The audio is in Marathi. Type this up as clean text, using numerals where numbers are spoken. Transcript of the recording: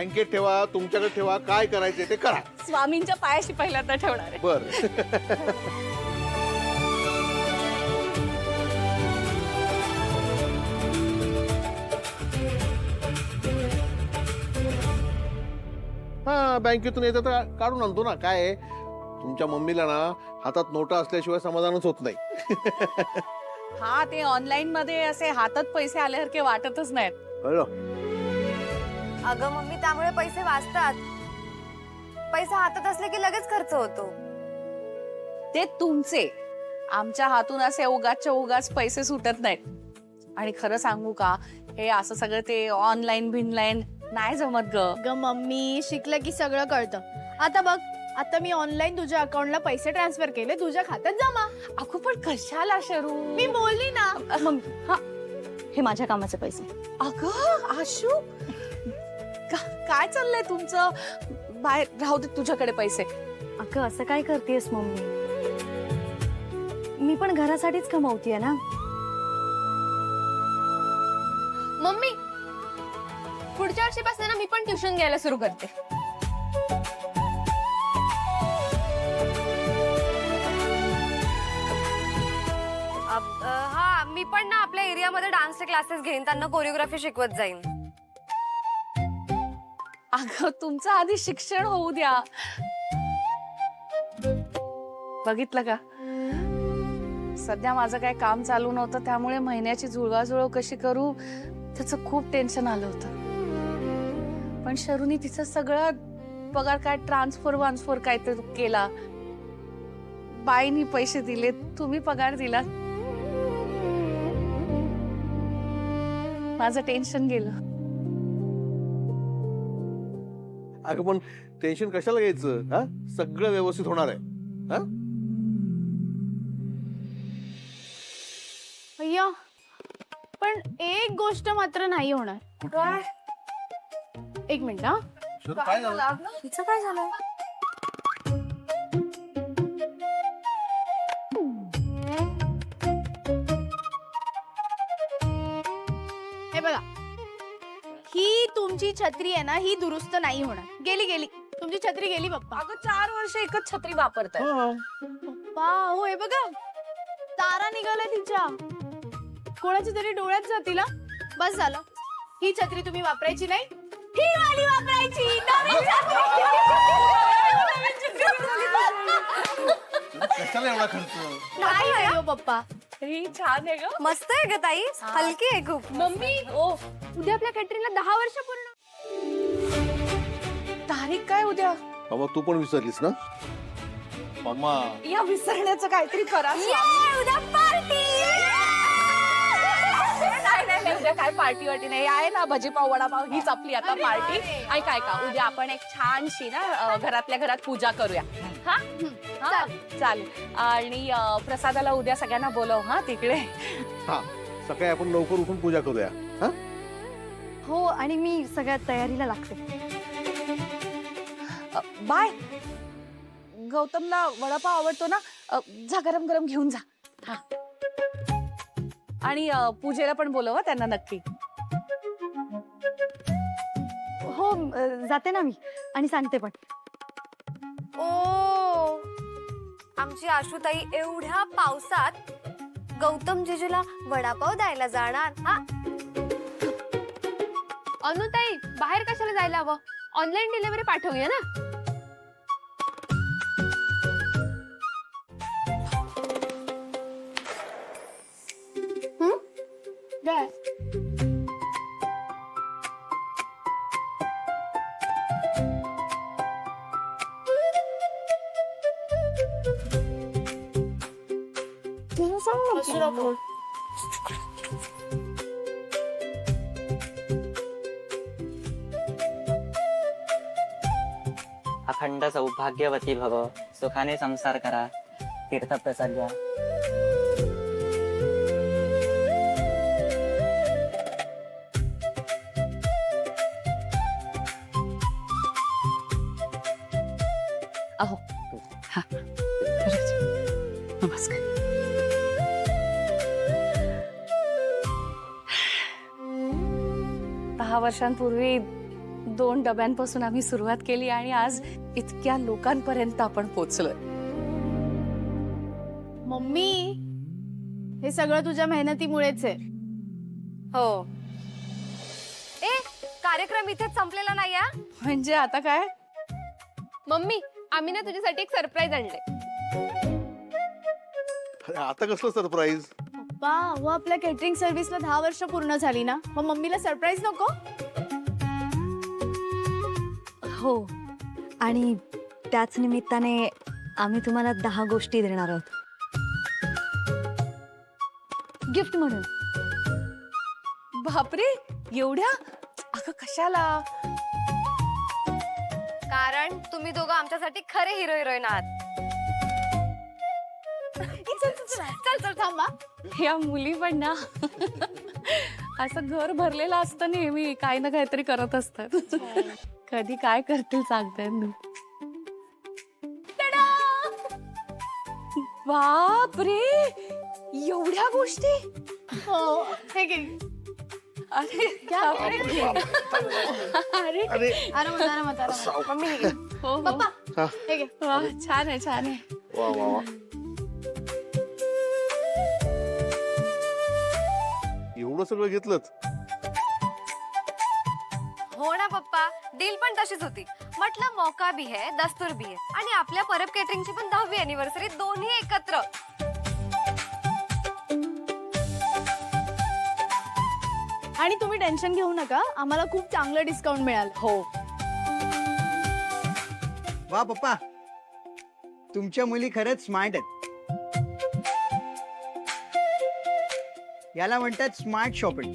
बँकेत ठेवा, तुमच्याकडे ठेवा, काय करायचे ते करा. स्वामींच्या पायाशी पहिल्यांदा ठेवणार आहे. बर. हा, बँकेतून येतं तर काढून आणतो ना. काय आहे, तुमच्या मम्मीला ना हातात नोटा असल्याशिवाय समाधानच होत नाही. हा, ते ऑनलाईन मध्ये असे हातात पैसे आल्यासारखे वाटतच नाहीत. कळलं? अगं मम्मी, त्यामुळे पैसे वाचतात. पैसा हातात असले की लगेच खर्च होतो. ते तुमचे, आमच्या हातून असे उगाचच्या उगाच पैसे सुटत नाहीत. आणि खरं सांगू का, हे असं सगळं ते ऑनलाईन भिनलाईन नाही जमत ग. ग मम्मी, शिकलं की सगळं कळतं. आता बघ, आता मी ऑनलाईन तुझ्या अकाउंटला पैसे ट्रान्सफर केले, तुझ्या खात्यात जमा. अगो पण कशाला शरू? मी बोलली ना. मम्मी, हा, हे माझ्या कामाचे पैसे. अगं आशू, काय चाललंय तुमचं? बाहेर राहू दे तुझ्याकडे पैसे. अगं असं काय करतेस मम्मी? मी पण घरासाठीच कमावतीये ना. मम्मी, पुढच्या वर्षीपासून ना मी पण ट्युशन घ्यायला सुरू करते. हा, मी पण ना आपल्या एरियामध्ये डान्सचे क्लासेस घेईन, त्यांना कोरिओग्राफी शिकवत जाईन. अगं तुमचं आधी शिक्षण होऊ द्या. बघितलं का, सध्या माझं काय काम चालू नव्हतं, त्यामुळे महिन्याची जुळवाजुळव कशी करू त्याचं खूप टेन्शन आलं होतं. पण शरूनी तिचं सगळं पगार काय ट्रान्सफर काय तर केला. बाईनी पैसे दिले, तुम्ही पगार दिला. माझं टेन्शन गेलं. अगं पण टेन्शन कशाला घ्यायचं? हा, सगळं व्यवस्थित होणार आहे. हा, अय्या, पण एक गोष्ट मात्र नाही होणार. काय? एक मिनिट हा. काय झालं? तिचं काय झालं? हे बघा, ही तुमची छत्री आहे ना, ही दुरुस्त नाही होणार. गेली गेली तुमची छत्री, गेली पप्पा. अगं 4 वर्ष एकच छत्री वापरताय. हा. पप्पा, हो हे बघा, तारा निघालाय तिच्या. कोणाच्या तरी डोळ्यात जातील हा. बस झालं, ही छत्री तुम्ही वापरायची नाही, ही वाली वापरायची. नवीन कशाला एवढा खर्च? नाही आहे हो पप्पा. ही छान आहे ग. मस्त आहे ग ताई, हलकी आहे खूप. मम्मी, ओ, उद्या आपल्या कॅटरीला 10 वर्ष पूर्ण. तारीख काय उद्या? मग तू पण विसरलीस ना मामा? या विसरण्याचं काहीतरी करा. उद्या पार्टी. नाही, उद्या काय पार्टी वाटी नाही आहे ना. भजीपाव वडापाव हीच आपली आता पार्टी. ऐका, उद्या आपण एक छानशी ना घरातल्या घरात पूजा करूया. हा, चालेल. आणि प्रसादाला उद्या सगळ्यांना बोलव हा तिकडे. हा, सकाळी आपण लवकर उठून पूजा करूया. हा, हो, आणि मी सगळ्या तयारीला लागते. बाय. गौतमला वडापाव आवडतो ना, जा गरम गरम घेऊन जा. हा, आणि पूजेला पण बोलव त्यांना नक्की. हो, जाते ना मी, आणि सांगते पण. ओ, आमची आशुताई एवढ्या पावसात गौतम जिजूला वडापाव द्यायला जाणार. हा, अनुताई बाहेर कशाला जायला हवं? ऑनलाईन डिलिव्हरी पाठवूया ना. अखंड सौभाग्यवती भव, सुखाने संसार करा, तीर्थप्रसाद घ्या. अहो, हा, नमस्कार. दहा वर्षांपूर्वी 2 डब्यांपासून आम्ही सुरुवात केली आणि आज इतक्या लोकांपर्यंत आपण पोचलोय. मम्मी हे सगळं तुझ्या मेहनतीमुळेच आहे. हो. ए कार्यक्रम इथेच संपलेला नाही हा. म्हणजे आता काय? मम्मी आम्ही ना तुझ्यासाठी एक सरप्राईज आणले. अरे आता कसलं सरप्राईज? पप्पा हो आपल्या केटरिंग सर्व्हिसला 10 वर्ष पूर्ण झाली ना, मग मम्मीला सरप्राईज नको? हो, आणि त्याच निमित्ताने आम्ही तुम्हाला 10 गोष्टी देणार आहोत गिफ्ट म्हणून. बापरे, एवढ्या? अगं कशाला? कारण तुम्ही दोघं आमच्यासाठी खरे हिरो हिरोईन आहात. चल चल थांबा. या मुली पण ना असं घर भरलेलं असतं, नेहमी काही ना काहीतरी करत असतात. कधी काय करतील सांगताय मी. बापरे, एवढ्या गोष्टी? हो हे घे. अरे अरे अरे अरे आरामात आरामात आरामात. मम्मी हे घे. हो हो. पप्पा हे घे. वा, छान आहे छान आहे. वा वा वा, एवढं सगळं घेतलंच? हो ना पप्पा, डील पण तशीच होती. म्हटलं मौका भी है दस्तूर भी है, आणि आपल्या परब केटरिंगची पण 10वी अॅनिव्हर्सरी दोन्ही एकत्र. आणि तुम्ही टेन्शन घेऊ नका, आम्हाला खूप चांगलं डिस्काउंट मिळालं. हो, वा पप्पा, तुमच्या मुली खरंच स्मार्ट आहेत. याला म्हणतात स्मार्ट शॉपिंग.